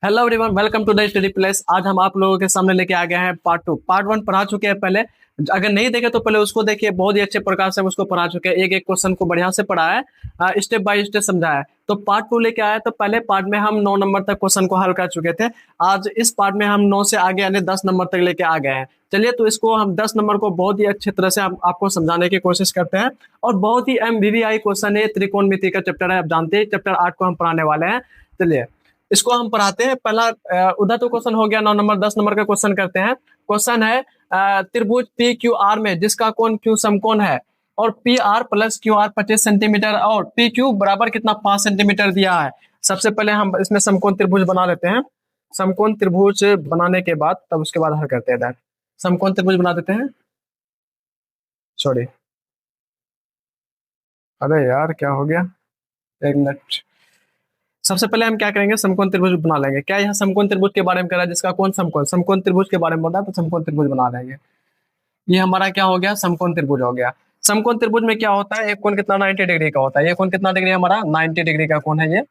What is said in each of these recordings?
Hello everyone, welcome to the study place. आज हम आप लोगों के सामने लेके आ गए हैं पार्ट 2। पार्ट 1 पढ़ा चुके हैं पहले। अगर नहीं देखे तो पहले उसको देखिए, बहुत ही अच्छे प्रकार से हम उसको पढ़ा चुके हैं। एक एक क्वेश्चन को बढ़िया से पढ़ा है, स्टेप बाय स्टेप समझाया है। तो पार्ट 2 लेके आया, तो पहले पार्ट में हम 9 नंबर तक क्वेश्चन को हल कर चुके थे। आज इस पार्ट में हम 9 से आगे यानी 10 नंबर तक लेके आ गए हैं। चलिए, तो इसको हम 10 नंबर को बहुत ही अच्छी तरह से आपको समझाने की कोशिश करते हैं। और बहुत ही MVVI क्वेश्चन है, त्रिकोणमिति का चैप्टर है। आप जानते हैं चैप्टर 8 को हम पढ़ाने वाले हैं। चलिए, इसको हम पढ़ाते हैं। पहला उधर तो क्वेश्चन हो गया 9 नंबर। 10 नंबर का क्वेश्चन करते हैं। क्वेश्चन है त्रिभुज पी क्यू आर में जिसका कोण क्यू समकोण है और P R plus Q R 25 centimetre और पी क्यू बराबर कितना 5 सेंटीमीटर दिया है। सबसे पहले हम इसमें समकोण त्रिभुज बना लेते हैं। समकोण त्रिभुज बनाने के बाद तब उसके बाद हल करते हैं। समकोण त्रिभुज बना देते हैं। सॉरी, अरे यार क्या हो गया, एक मिनट। सबसे पहले हम क्या करेंगे, समकोण त्रिभुज बना लेंगे। क्या यहाँ समकोण त्रिभुज के बारे में कह रहा है जिसका कौन समकोण समकोण त्रिभुज के बारे में बोल रहा है, तो समकोण त्रिभुज बना लेंगे। ये हमारा क्या हो गया, समकोण त्रिभुज हो गया। समकोण त्रिभुज में क्या होता है, एक कोण कितना 90 डिग्री का होता है। ये कोण कितना डिग्री हमारा 90 डिग्री का कोण है। ये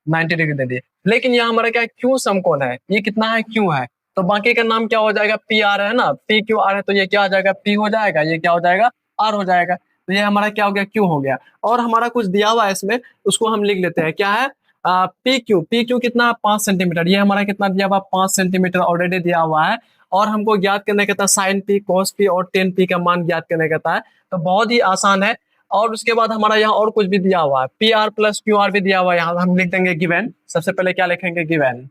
90 डिग्री दे दिए। लेकिन यहाँ हमारा क्या क्यू समकोण है, ये कितना है क्यू है। तो बाकी का नाम क्या हो जाएगा, पी आर है ना, पी क्यू आर है। तो ये क्या हो जाएगा, पी हो जाएगा, ये क्या हो जाएगा, आर हो जाएगा। तो ये हमारा क्या हो गया, क्यू हो गया। और हमारा कुछ दिया हुआ है इसमें, उसको हम लिख लेते हैं। क्या है, पी क्यू कितना 5 सेंटीमीटर। ये हमारा कितना दिया हुआ, 5 सेंटीमीटर ऑलरेडी दिया हुआ है। और हमको ज्ञात करने का था साइन पी, कॉस पी और टेन पी का मान ज्ञात करने का था। तो बहुत ही आसान है। और उसके बाद हमारा यहाँ और कुछ भी दिया हुआ है, P R plus Q R भी दिया हुआ है। यहाँ हम लिख देंगे गिवन। सबसे पहले क्या लिखेंगे, गिवन।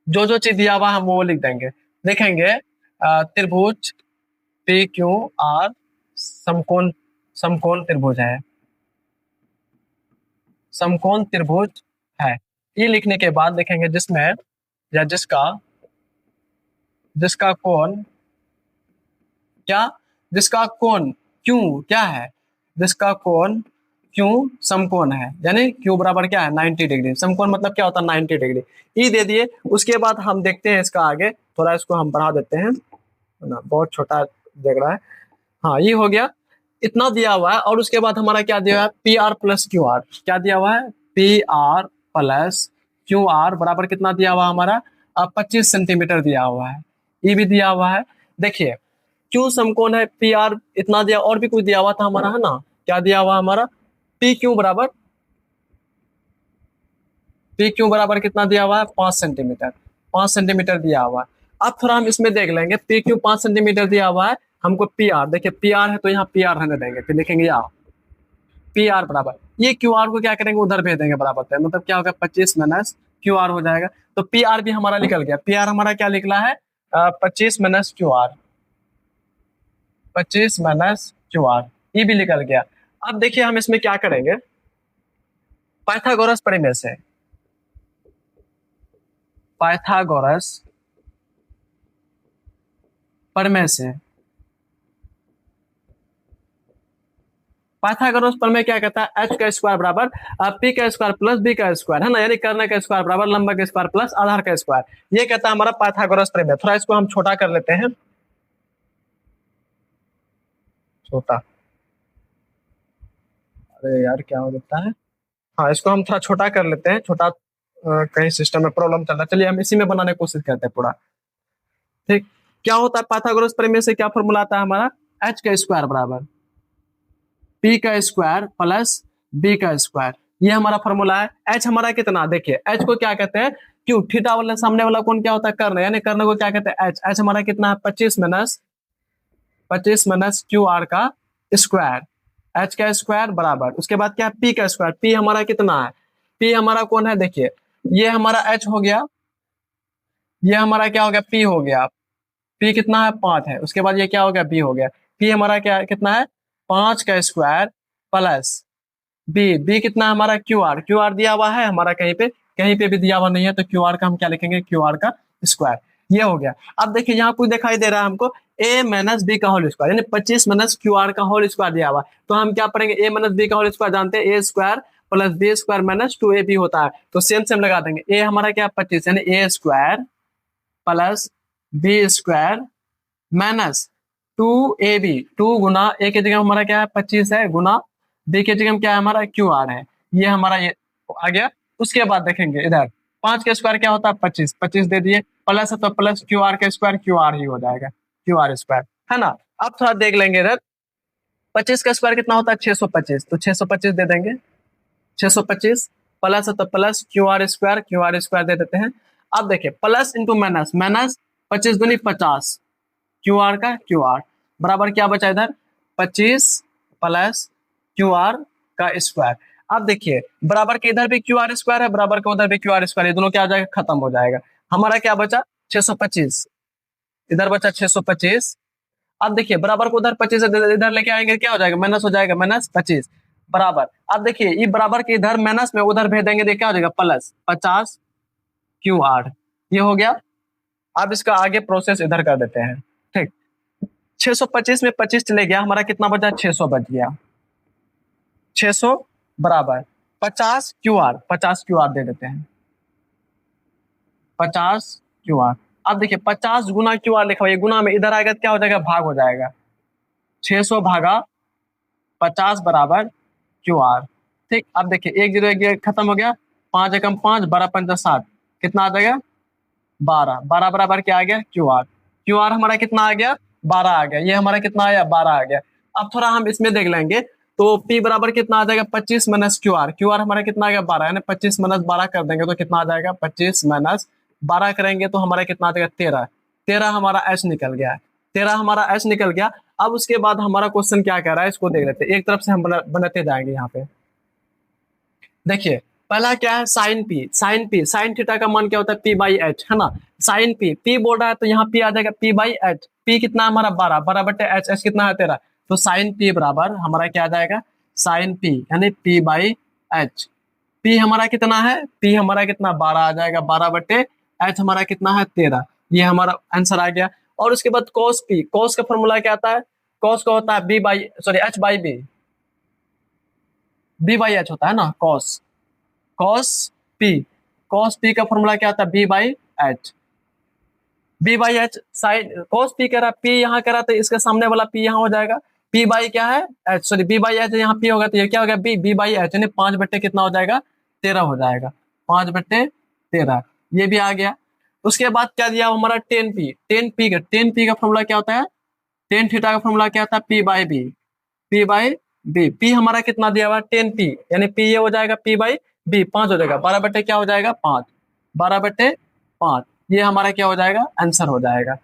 जो जो चीज दिया हुआ है हम वो लिख देंगे। लिखेंगे त्रिभुज पी क्यू आर समकोण समकोण त्रिभुज है, समकोण त्रिभुज है। ये लिखने के बाद लिखेंगे जिसमें या जिसका जिसका कोण क्या, जिसका कोण क्यू क्या है, जिसका कोण क्यू समकोण है। यानी क्यू बराबर क्या है 90 डिग्री। समकोण मतलब क्या होता है 90 डिग्री। ई दे दिए। उसके बाद हम देखते हैं इसका आगे, थोड़ा इसको हम बढ़ा देते हैं ना, बहुत छोटा देख रहा है। हाँ, ये हो गया, इतना दिया हुआ है। और उसके बाद हमारा क्या दिया हुआ है, P R plus Q R. क्या दिया हुआ है, P R plus Q R बराबर कितना दिया हुआ है हमारा, 25 सेंटीमीटर दिया हुआ है। ये भी दिया हुआ है। देखिए, क्यू समकोण है, पी आर इतना दिया, और भी कुछ दिया हुआ था हमारा, है ना। क्या दिया हुआ हमारा, पी क्यू बराबर कितना दिया हुआ है, 5 सेंटीमीटर। 5 सेंटीमीटर दिया हुआ है। अब थोड़ा हम इसमें देख लेंगे, पी क्यू 5 सेंटीमीटर दिया हुआ है हमको। पी आर देखिए, पी आर है तो यहाँ पी आर रहने देंगे, फिर लिखेंगे यहाँ पी आर बराबर, ये क्यू आर को क्या करेंगे, उधर भेज देंगे बराबर है। मतलब क्या होगा, 25 माइनस क्यू आर हो जाएगा। तो पी आर भी हमारा निकल गया। पी आर हमारा क्या निकला है, 25 minus Q are, 25 minus Q are, ये भी निकल गया। अब देखिए हम इसमें क्या करेंगे, पाइथागोरस प्रमेय से, पाइथागोरस प्रमेय से, पाइथागोरस प्रमेय क्या कहता है, एच का स्क्वायर बराबर पी का स्क्वायर प्लस बी का स्क्वायर, है ना। यानी कर्ण का स्क्वायर बराबर लंब का स्क्वायर प्लस आधार का स्क्वायर। ये कहता है हमारा पाइथागोरस प्रमेय। थोड़ा इसको हम छोटा कर लेते हैं, छोटा। अरे यार क्या हो जाता है। हाँ, इसको हम थोड़ा छोटा कर लेते हैं। छोटा कहीं सिस्टम में प्रॉब्लम चल रहा है। चलिए हम इसी में बनाने की कोशिश करते हैं पूरा। ठीक, क्या होता है पाइथागोरस प्रमेय से, क्या फॉर्मूला आता है हमारा, एच का स्क्वायर बराबर पी का स्क्वायर प्लस बी का स्क्वायर। ये हमारा फॉर्मूला है। एच हमारा कितना, देखिए एच को क्या कहते हैं, क्यों थीटा वाला सामने वाला कौन क्या होता है, कर्ण। यानी कर्ण को क्या कहते हैं, एच। एच हमारा कितना है, 25 माइनस क्यू आर का स्क्वायर, एच का स्क्वायर बराबर। उसके बाद क्या है, पी का स्क्वायर। पी हमारा कितना है, पी हमारा कौन है, देखिए ये हमारा एच हो गया, ये हमारा क्या हो गया, पी हो गया। पी कितना है, 5 है। उसके बाद ये क्या हो गया, बी हो गया। पी हमारा क्या कितना है, 5 का स्क्वायर प्लस बी। बी कितना है हमारा, क्यू आर। क्यू आर दिया हुआ है हमारा, कहीं पे भी दिया हुआ नहीं है। तो क्यू आर का हम क्या लिखेंगे, क्यू आर का स्क्वायर। ये हो गया। अब देखिए यहाँ कुछ दिखाई दे रहा है हमको, ए माइनस बी का होल स्क्वायर, यानी 25 माइनस क्यू आर का होल स्क्वायर दिया हुआ है। तो हम क्या पढ़ेंगे, ए माइनस बी का होल स्क्वायर जानते हैं, A square plus B square minus 2 B होता है। तो सेम सेम लगा देंगे। ए हमारा क्या 25, यानी A square plus B square minus 2ab। 2 गुना ए की जगह हमारा क्या है 25 है, गुना बी की जगह क्या है हमारा क्यू आर है। ये हमारा ये आ गया। उसके बाद देखेंगे इधर, 5 का स्क्वायर क्या होता है 25, 25 दे दिए, प्लस है तो प्लस क्यू आर का स्क्वायर क्यू आर ही हो जाएगा, क्यू आर स्क्वायर, है ना। अब थोड़ा देख लेंगे इधर, 25 का स्क्वायर कितना होता है 625, तो 625 दे देंगे, 625 प्लस है तो प्लस क्यू आर स्क्वायर दे देते हैं। अब देखिए प्लस इंटू माइनस, माइनस 25 दूनी 50, क्यू आर का क्यू आर बराबर क्या बचा इधर 25 प्लस क्यू आर का स्क्वायर। अब देखिए बराबर के इधर भी क्यू आर स्क्वायर है, बराबर के उधर भी क्यू आर स्क्वायर, ये दोनों क्या हो जाएगा खत्म हो जाएगा। हमारा क्या बचा 625, इधर बचा 625। अब देखिए बराबर को उधर 25 इधर लेके आएंगे क्या हो जाएगा माइनस हो जाएगा, माइनस 25 बराबर। अब देखिए ये बराबर के इधर माइनस में उधर भेज देंगे, क्या हो जाएगा प्लस 50 क्यू आर, ये हो गया। अब इसका आगे प्रोसेस इधर कर देते हैं, ठीक। 625 में 25 चले गया, हमारा कितना बचा 600 बच गया, 600 बराबर 50 क्यू आर, 50 क्यू आर दे देते हैं, 50 क्यू आर। अब देखिए 50 गुना क्यू आर लिखा हुआ है, गुना में इधर आएगा क्या हो जाएगा भाग हो जाएगा, 600 भागा 50 बराबर क्यू आर, ठीक। अब देखिए 1 0 1 0 खत्म हो गया, 5 एकम 5 12 पंजा 7, कितना आ जाएगा 12, 12 बराबर क्या आ गया क्यू आर, क्यू आर हमारा कितना आ गया 12 आ गया, ये हमारा कितना आया 12 आ गया। अब थोड़ा हम इसमें देख लेंगे, तो P बराबर कितना आ जाएगा 25 minus Q are, Q R हमारा कितना आ गया 12, यानी 25 माइनस 12 कर देंगे तो कितना आ जाएगा 25 माइनस 12 करेंगे तो हमारा कितना आ जाएगा 13, 13 हमारा एच निकल गया है, 13 हमारा एच निकल गया। अब उसके बाद हमारा क्वेश्चन क्या कह रहा है इसको देख लेते हैं, एक तरफ से हम बनाते जाएंगे यहाँ पे। देखिए पहला क्या है sine P, sine P, sine theta का मान क्या होता है पी बाई एच, है ना। साइन पी, पी बोल रहा है तो यहाँ पी आ जाएगा पी बाई एच, पी कितना हमारा 12, 12 बटे एच, एच कितना है 13, तो साइन पी बराबर हमारा क्या आ जाएगा साइन पी यानी पी बाई एच। पी हमारा कितना है, पी हमारा कितना 12 आ जाएगा, 12 बटे एच हमारा कितना है 13, ये हमारा आंसर आ गया। और उसके बाद कॉस पी, कॉस का फॉर्मूला क्या आता है, कॉस का होता है B by sorry H by B, B by H होता है ना cos, cos P, cos P का फॉर्मूला क्या आता है B by H, B by H sine cos P कह रहा है, पी यहाँ कह रहा था इसके सामने वाला पी यहाँ हो जाएगा, पी बाई क्या है H, sorry B by H यहाँ पी होगा तो ये क्या हो गया बी, बी बाई एच यानी 5 बट्टे कितना हो जाएगा 13 हो जाएगा, 5 बट्टे 13, ये भी आ गया। उसके बाद क्या दिया हमारा 10 पी, 10 पी का, 10 पी का फॉर्मूला क्या होता है, 10 थीटा का फॉर्मूला क्या होता है P by B, P by B, P हमारा कितना दिया हुआ 10 पी यानी पी ये हो जाएगा पी बाई बी, 5 हो जाएगा, 12 बट्टे क्या हो जाएगा 5, 12 बट्टे 5, ये हमारा क्या हो जाएगा आंसर हो जाएगा।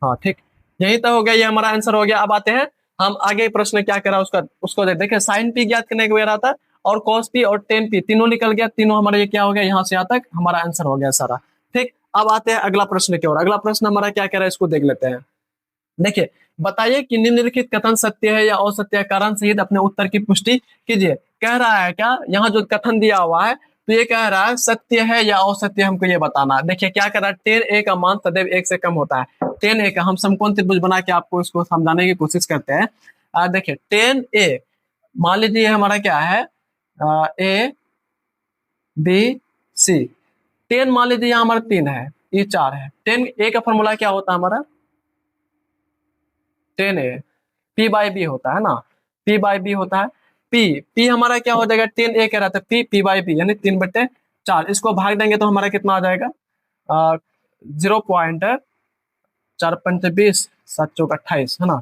हाँ ठीक, यही तो हो गया, ये हमारा आंसर हो गया। अब आते हैं हम आगे प्रश्न क्या करा उसका, उसको देखिए साइन पी ज्ञात करने के आता है और कॉस पी और 10 पी तीनों निकल गया, तीनों हमारा ये क्या हो गया यहाँ से यहाँ तक हमारा आंसर हो गया सारा, ठीक। अब आते हैं अगला प्रश्न की ओर, अगला प्रश्न हमारा क्या कह रहा है इसको देख लेते हैं। देखिए बताइए कि निम्नलिखित कथन सत्य है या असत्य है, कारण सहित अपने उत्तर की पुष्टि कीजिए। कह रहा है क्या यहाँ जो कथन दिया हुआ है तो ये कह रहा है सत्य है या असत्य हमको ये बताना। देखिए क्या कह रहा है 10a का मान सदैव 1 से कम होता है, 10a का हम समकोण त्रिभुज बना के आपको इसको समझाने की कोशिश करते हैं। देखिए 10a मान लीजिए हमारा क्या है ए बी सी, 10 मान लीजिए यहाँ हमारा 3 है ये 4 है, 10a का फॉर्मूला क्या होता है हमारा 10a पी बाई बी होता है ना, पी बाई बी होता है, पी पी हमारा क्या हो जाएगा 10a कह रहा था पी पी बाई बी यानी 3/4, इसको भाग देंगे तो हमारा कितना आ जाएगा 0.4 5 20 7 चौक 28 है ना,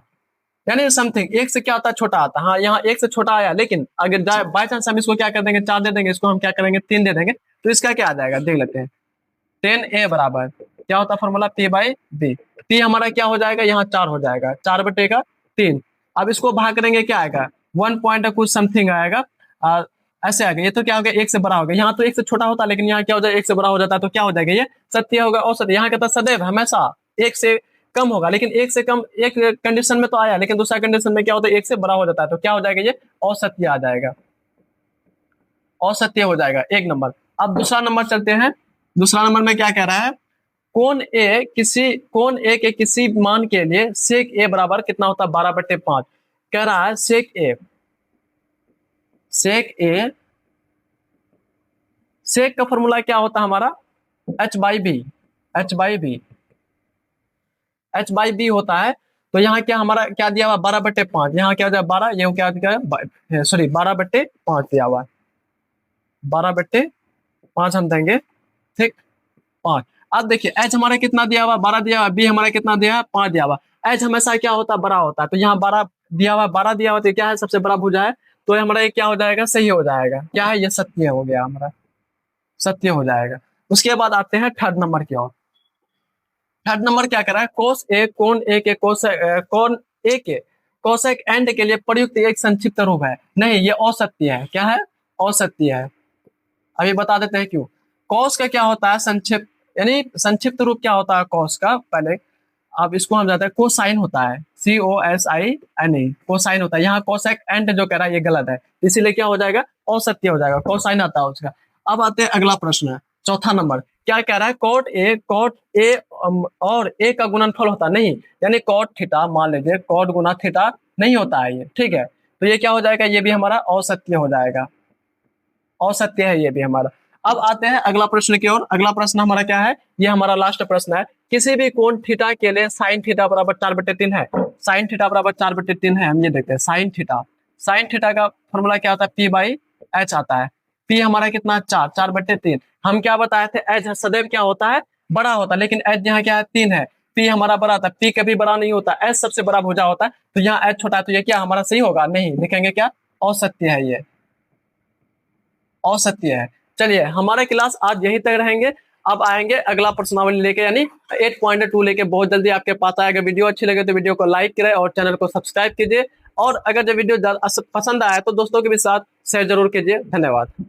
यानी समथिंग एक से क्या आता है छोटा आता है, हाँ यहाँ एक से छोटा आया, लेकिन अगर बाय चांस हम इसको क्या कर देंगे 4 दे देंगे, इसको हम क्या करेंगे 3 दे देंगे तो इसका क्या आ जाएगा देख लेते हैं। 10a बराबर क्या होता है formula P by B, P हमारा क्या हो जाएगा यहाँ 4 हो जाएगा, 4/3, अब इसको भाग करेंगे क्या आएगा 1 पॉइंट कुछ समथिंग आएगा, ऐसे आएगा, ये तो क्या हो गया 1 से बड़ा होगा, यहाँ तो 1 से छोटा होता है लेकिन यहाँ क्या हो जाएगा 1 से बड़ा हो जाता है, तो क्या हो जाएगा ये सत्य होगा औसत, यहाँ कहता सदैव हमेशा 1 से कम होगा, लेकिन 1 से कम एक कंडीशन में तो आया, लेकिन दूसरा कंडीशन में क्या होता है 1 से बड़ा हो जाता है, तो क्या हो जाएगा ये असत्य आ जाएगा, असत्य हो जाएगा 1 नंबर। अब दूसरा नंबर चलते हैं, दूसरा नंबर में क्या कह रहा है कौन ए के किसी मान के लिए सेक ए बराबर कितना होता है 12/5, कह रहा है सेक का फॉर्मूला क्या होता है हमारा H by B, H by B होता है, तो यहाँ क्या हमारा क्या दिया हुआ 12/5, यहाँ क्या हो जाए 12, ये क्या दिया, सॉरी 12/5 दिया हुआ है, 12/5 हम देंगे, ठीक 5। अब देखिए एच हमारा कितना दिया हुआ 12 दिया हुआ, बी हमारा कितना दिया है 5 दिया हुआ। एच हमेशा क्या होता है बड़ा होता है, तो यहाँ 12 दिया हुआ 12 दिया हुआ, तो क्या है सबसे बड़ा भुजा है, तो हमारा ये क्या हो जाएगा सही हो जाएगा, क्या है ये सत्य हो गया हमारा, सत्य हो जाएगा। उसके बाद आते हैं थर्ड नंबर की ओर। थर्ड नंबर क्या करा है, कोस ए कोण ए के कोण ए के कोसेक एंड के लिए प्रयुक्त एक संक्षिप्त रूप है, नहीं ये असत्य है, क्या है असत्य है। अभी बता देते हैं क्यों। कॉस का क्या होता है संक्षिप्त, यानी संक्षिप्त रूप क्या होता है कॉस का, पहले अब इसको हम जाते हैं कोसाइन होता है, COSIN कोसाइन होता है। यहाँ कोसेक एंड जो कह रहा है ये गलत है, इसीलिए क्या हो जाएगा असत्य हो जाएगा, कोसाइन आता है उसका। अब आते हैं अगला प्रश्न, चौथा नंबर क्या कह रहा है, कॉट ए और ए का गुणनफल होता नहीं, यानी कॉट थीटा, मान लीजिए कॉट गुना थीटा नहीं होता है ये, ठीक है, तो ये क्या हो जाएगा, ये भी हमारा असत्य हो जाएगा, असत्य है ये भी हमारा। अब आते हैं अगला प्रश्न की ओर। अगला प्रश्न हमारा क्या है, ये हमारा लास्ट प्रश्न है, किसी भी कोण थीटा के लिए साइन थीटा बराबर 4/3 है, साइन थीटा बराबर 4/3 है। हम ये देखते हैं साइन थीटा का फॉर्मूला क्या होता है, P/H आता है। P हमारा कितना 4/3। हम क्या बताए थे, एच सदैव क्या होता है बड़ा होता है, लेकिन एच यहाँ क्या है 3 है, P हमारा बड़ा था, P कभी बड़ा नहीं होता, एच सबसे बड़ा भुजा होता है, तो यहाँ एच छोटा है, तो ये क्या हमारा सही होगा, नहीं लिखेंगे क्या असत्य है, ये असत्य है। चलिए हमारा क्लास आज यहीं तक रहेंगे, अब आएंगे अगला प्रश्नावली लेके, यानी 8.2 लेके बहुत जल्दी आपके पास आएगा। वीडियो अच्छी लगे तो वीडियो को लाइक करें और चैनल को सब्सक्राइब कीजिए, और अगर जो वीडियो पसंद आया तो दोस्तों के भी साथ शेयर जरूर कीजिए। धन्यवाद।